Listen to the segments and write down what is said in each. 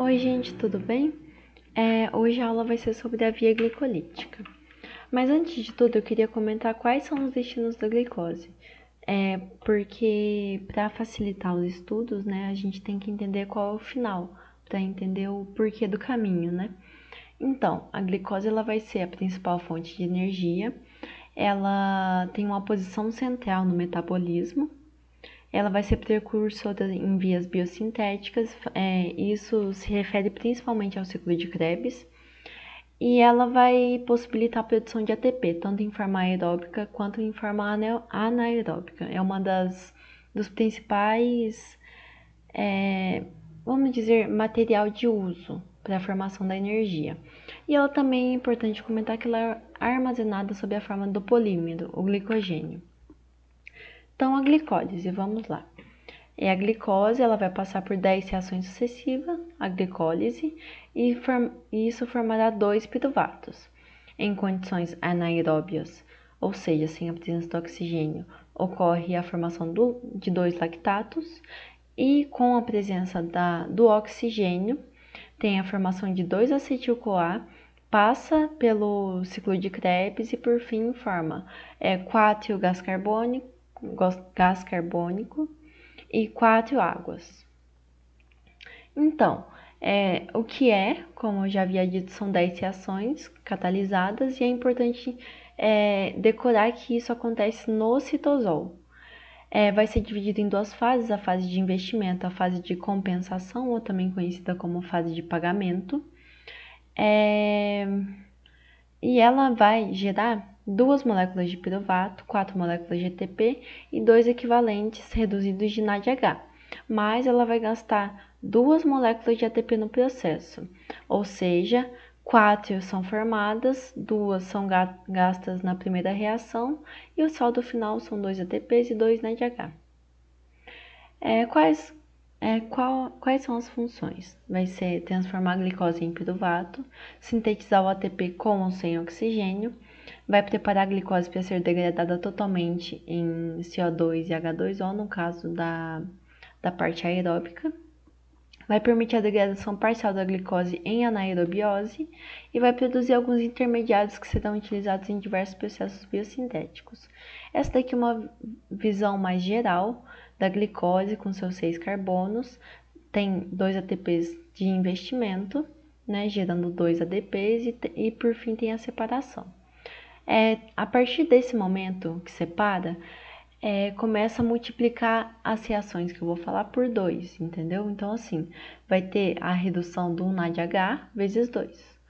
Oi, gente, tudo bem? Hoje a aula vai ser sobre a via glicolítica. Mas antes de tudo, eu queria comentar quais são os destinos da glicose. Porque para facilitar os estudos, né, a gente tem que entender qual é o final, para entender o porquê do caminho, né? Então, a glicose ela vai ser a principal fonte de energia. Ela tem uma posição central no metabolismo. Ela vai ser precursora em vias biosintéticas, isso se refere principalmente ao ciclo de Krebs, e ela vai possibilitar a produção de ATP, tanto em forma aeróbica quanto em forma anaeróbica. É uma dos principais, vamos dizer, material de uso para a formação da energia. E ela também é importante comentar que ela é armazenada sob a forma do polímero, o glicogênio. Então, a glicólise, vamos lá. A glicose ela vai passar por 10 reações sucessivas, a glicólise, e isso formará 2 piruvatos. Em condições anaeróbias, ou seja, sem a presença do oxigênio, ocorre a formação de 2 lactatos, e com a presença do oxigênio, tem a formação de 2 acetil-CoA, passa pelo ciclo de Krebs e por fim forma 4 gás carbônico e 4 águas. Então, o que como eu já havia dito, são 10 reações catalisadas e é importante decorar que isso acontece no citosol. Vai ser dividido em 2 fases, a fase de investimento, a fase de compensação, ou também conhecida como fase de pagamento. E ela vai gerar 2 moléculas de piruvato, 4 moléculas de ATP e 2 equivalentes reduzidos de NADH. Mas ela vai gastar 2 moléculas de ATP no processo, ou seja, 4 são formadas, 2 são gastas na primeira reação e o saldo final são 2 ATPs e 2 NADH. Quais são as funções? Vai ser transformar a glicose em piruvato, sintetizar o ATP com ou sem oxigênio, vai preparar a glicose para ser degradada totalmente em CO2 e H2O, no caso da parte aeróbica, vai permitir a degradação parcial da glicose em anaerobiose e vai produzir alguns intermediários que serão utilizados em diversos processos biosintéticos. Essa daqui é uma visão mais geral da glicose com seus 6 carbonos, tem 2 ATPs de investimento, né, gerando 2 ADPs e por fim tem a separação. A partir desse momento que separa, começa a multiplicar as reações que eu vou falar por 2, entendeu? Então, assim, vai ter a redução do NADH vezes 2.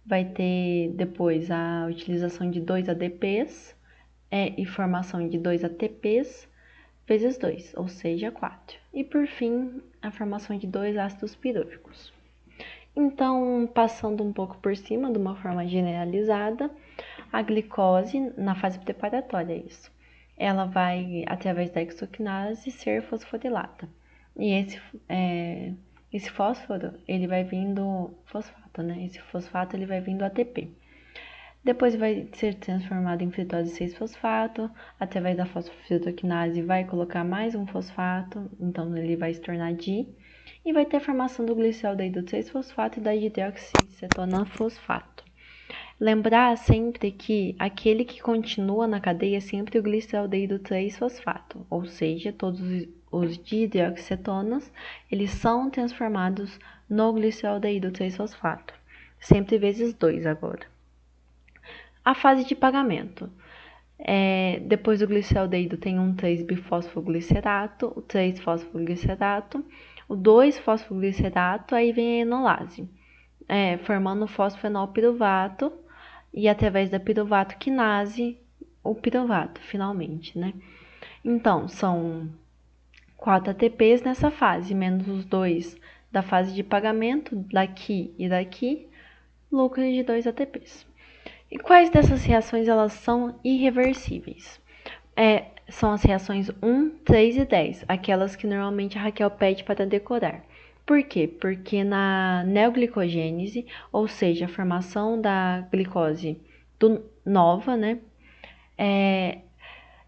Vai ter depois a utilização de 2 ADPs e formação de 2 ATPs vezes 2, ou seja, 4. E por fim, a formação de 2 ácidos pirúvicos. Então, passando um pouco por cima, de uma forma generalizada, a glicose, na fase preparatória, isso. Ela vai, através da exoquinase, ser fosforilada. E esse fósforo, ele vai vindo fosfato, né? Esse fosfato, ele vai vindo ATP. Depois vai ser transformado em fritose 6-fosfato, através da fosfofrutoquinase vai colocar mais um fosfato, então ele vai se tornar di, e vai ter a formação do gliceraldeído 3-fosfato e da hidroxicetona fosfato. Lembrar sempre que aquele que continua na cadeia é sempre o gliceraldeído 3-fosfato, ou seja, todos os dihidroxicetonas, eles são transformados no gliceraldeído 3-fosfato, sempre vezes 2 agora. A fase de pagamento. Depois do gliceraldeído tem um 3-bifosfoglicerato, o 3-fosfoglicerato, o 2-fosfoglicerato, aí vem a enolase, formando o fosfenolpiruvato e através da piruvato quinase, o piruvato, finalmente, né? Então, são 4 ATPs nessa fase, menos os 2 da fase de pagamento, daqui e daqui, lucro de 2 ATPs. E quais dessas reações elas são irreversíveis? São as reações 1, 3 e 10, aquelas que normalmente a Raquel pede para decorar. Por quê? Porque na neoglicogênese, ou seja, a formação da glicose nova, né?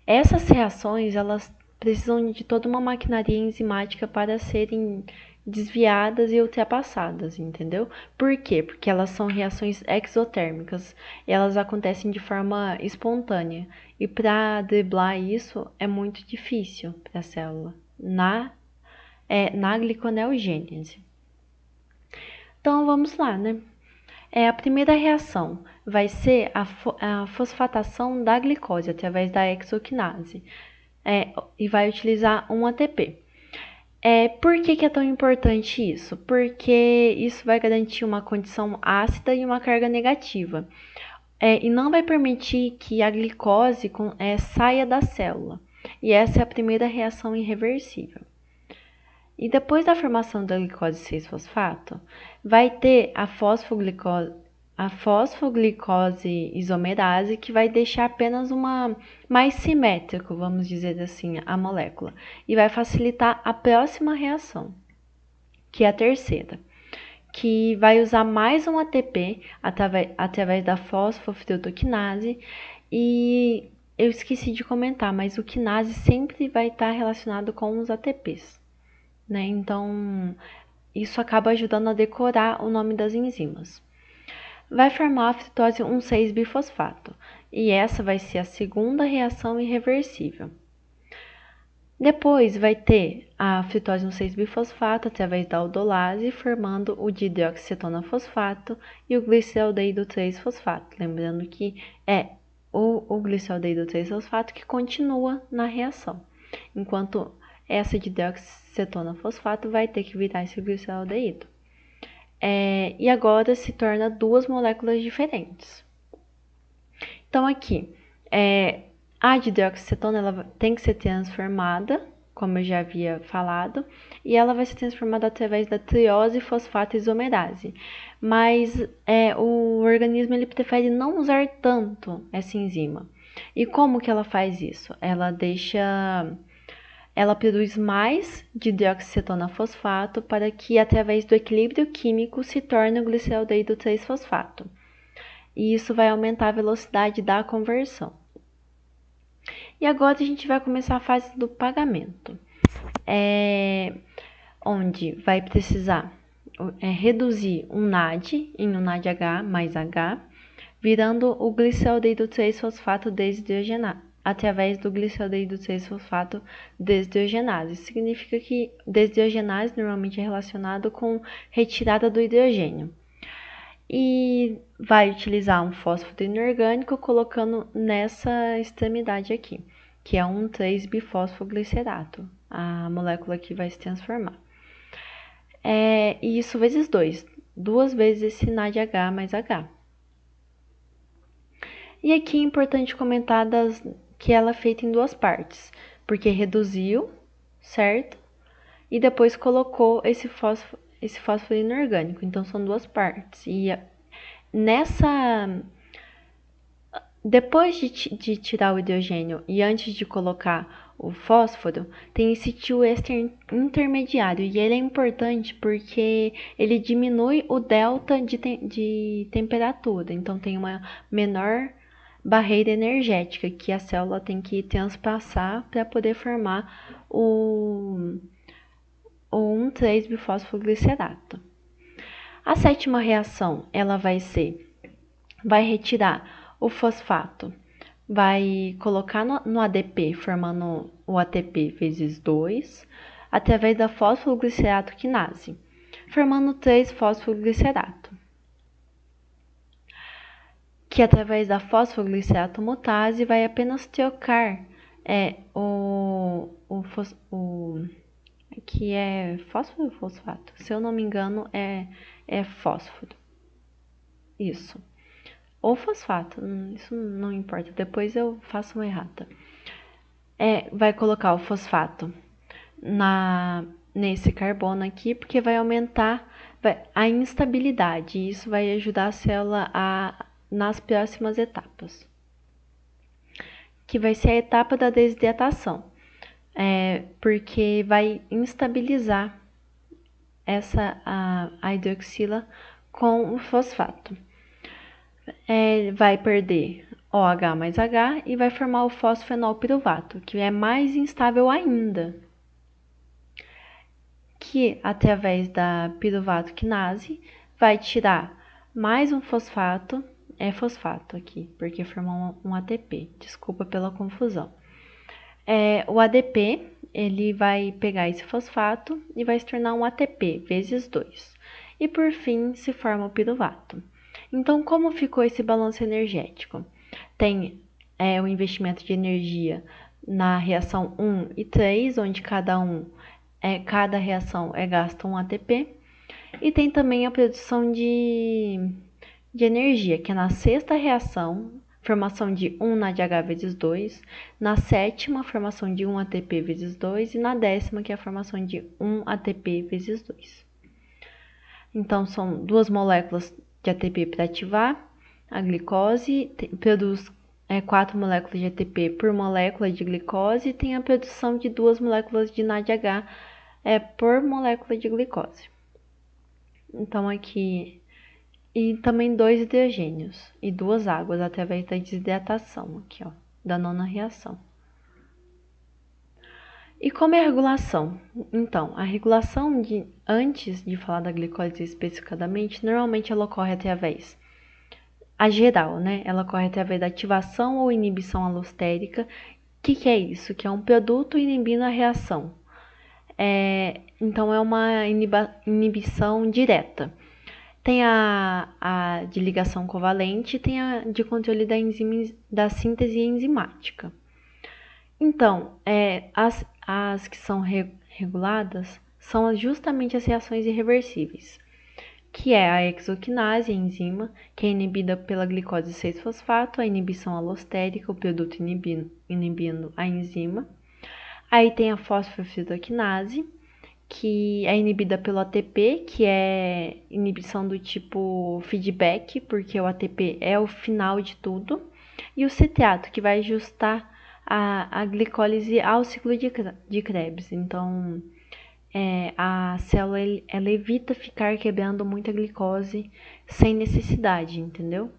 Essas reações, elas precisam de toda uma maquinaria enzimática para serem desviadas e ultrapassadas, entendeu? Por quê? Porque elas são reações exotérmicas, elas acontecem de forma espontânea. E para driblar isso é muito difícil para a célula, na gliconeogênese. Então vamos lá, né? A primeira reação vai ser a fosfatação da glicose através da hexoquinase e vai utilizar um ATP. Por que é tão importante isso? Porque isso vai garantir uma condição ácida e uma carga negativa. E não vai permitir que a glicose saia da célula. E essa é a primeira reação irreversível. E depois da formação da glicose 6-fosfato, vai ter a fosfoglicose isomerase, que vai deixar apenas mais simétrico, vamos dizer assim, a molécula. E vai facilitar a próxima reação, que é a terceira, que vai usar mais um ATP através da fosfofrutoquinase. E eu esqueci de comentar, mas o quinase sempre vai estar relacionado com os ATPs. Né? Então, isso acaba ajudando a decorar o nome das enzimas. Vai formar a fritose 1,6-bifosfato, e essa vai ser a segunda reação irreversível. Depois vai ter a fritose 1,6-bifosfato através da aldolase, formando o dihidroxicetona-fosfato e o gliceraldeído 3-fosfato. Lembrando que é o gliceraldeído 3-fosfato que continua na reação, enquanto essa dihidroxicetona-fosfato vai ter que virar esse gliceraldeído. E agora se torna duas moléculas diferentes. Então aqui, a dihidroxicetona ela tem que ser transformada, como eu já havia falado, e ela vai ser transformada através da triose fosfato isomerase. Mas o organismo ele prefere não usar tanto essa enzima. E como que ela faz isso? Ela produz mais dihidroxicetona-fosfato para que, através do equilíbrio químico, se torne o gliceraldeído 3-fosfato. E isso vai aumentar a velocidade da conversão. E agora a gente vai começar a fase do pagamento, onde vai precisar reduzir um NAD em um NADH mais H, virando o gliceraldeído 3-fosfato desidrogenado, através do gliceraldeído 3-fosfato desidrogenase. Isso significa que desidrogenase normalmente é relacionado com retirada do hidrogênio. E vai utilizar um fósforo inorgânico colocando nessa extremidade aqui, que é um 3-bifosfoglicerato, a molécula que vai se transformar. E isso vezes 2 vezes esse NADH mais H. E aqui é importante comentar que ela é feita em duas partes, porque reduziu, certo? E depois colocou esse fósforo inorgânico, então são duas partes. E depois de tirar o hidrogênio e antes de colocar o fósforo, tem esse tio éster intermediário, e ele é importante porque ele diminui o delta de temperatura, então tem uma menor barreira energética que a célula tem que transpassar para poder formar o 1,3-bifosfoglicerato. A sétima reação, ela vai retirar o fosfato, vai colocar no ADP, formando o ATP vezes 2, através da fosfoglicerato quinase, formando 3-fosfoglicerato, que através da fosfoglicerato mutase vai apenas trocar que é fósforo ou fosfato? Se eu não me engano, é fósforo. Isso. Ou fosfato, isso não importa. Depois eu faço uma errata. Vai colocar o fosfato nesse carbono aqui, porque vai aumentar a instabilidade. E isso vai ajudar a célula nas próximas etapas, que vai ser a etapa da desidratação. Porque vai instabilizar a hidroxila com o fosfato. Vai perder OH mais H e vai formar o fosfenol piruvato, que é mais instável ainda, que, através da piruvato quinase, vai tirar mais um fosfato, é fosfato aqui, porque formou um ATP, desculpa pela confusão. O ADP, ele vai pegar esse fosfato e vai se tornar um ATP vezes 2. E por fim, se forma o piruvato. Então, como ficou esse balanço energético? Tem o investimento de energia na reação 1 e 3, onde cada reação é gasta um ATP. E tem também a produção de energia, que é na sexta reação, formação de 1 NADH vezes 2, na sétima, formação de 1 ATP vezes 2, e na décima, que é a formação de 1 ATP vezes 2. Então, são duas moléculas de ATP para ativar. A glicose produz 4 moléculas de ATP por molécula de glicose e tem a produção de 2 moléculas de NADH por molécula de glicose. Então, aqui... E também 2 hidrogênios e 2 águas através da desidratação, aqui, ó, da nona reação. E como é a regulação? Então, a regulação, antes de falar da glicose especificadamente, normalmente ela ocorre através, a geral, né? Ela ocorre através da ativação ou inibição alostérica. O que é isso? Que é um produto inibindo a reação. Então, é uma inibição direta. Tem a de ligação covalente e tem a de controle da síntese enzimática. Então, as que são reguladas são justamente as reações irreversíveis, que é a exoquinase, a enzima, que é inibida pela glicose 6-fosfato, a inibição alostérica, o produto inibindo a enzima. Aí tem a fosfofitoquinase, que é inibida pelo ATP, que é inibição do tipo feedback, porque o ATP é o final de tudo, e o citrato, que vai ajustar a glicólise ao ciclo de Krebs. Então, a célula ela evita ficar quebrando muita glicose sem necessidade, entendeu?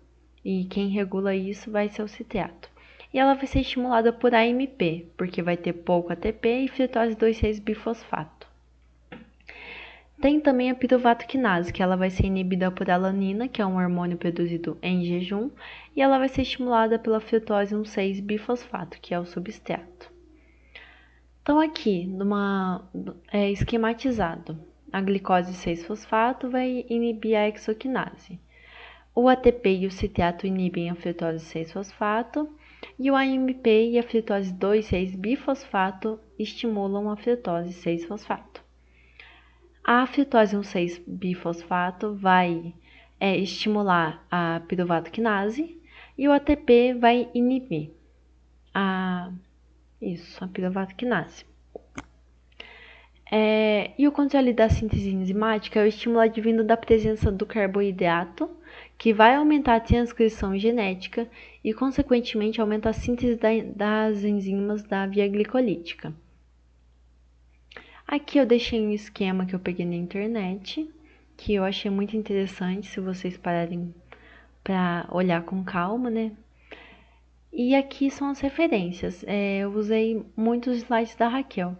E quem regula isso vai ser o citrato. E ela vai ser estimulada por AMP, porque vai ter pouco ATP e fritose 2,6-bifosfato. Tem também a piruvato quinase, que ela vai ser inibida por alanina, que é um hormônio produzido em jejum, e ela vai ser estimulada pela fritose 1,6-bifosfato, que é o substrato. Então aqui, esquematizado, a glicose 6-fosfato vai inibir a exoquinase. O ATP e o citrato inibem a fritose 6-fosfato, e o AMP e a fritose 2,6-bifosfato estimulam a fritose 6-fosfato. A fritose 1,6-bifosfato vai estimular a piruvato quinase e o ATP vai inibir a piruvato quinase. E o controle da síntese enzimática é o estímulo advindo da presença do carboidrato, que vai aumentar a transcrição genética e, consequentemente, aumenta a síntese das enzimas da via glicolítica. Aqui eu deixei um esquema que eu peguei na internet, que eu achei muito interessante, se vocês pararem para olhar com calma, né? E aqui são as referências. Eu usei muitos slides da Raquel.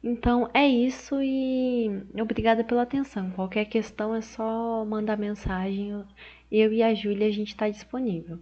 Então é isso e obrigada pela atenção. Qualquer questão é só mandar mensagem. Eu e a Júlia a gente está disponível.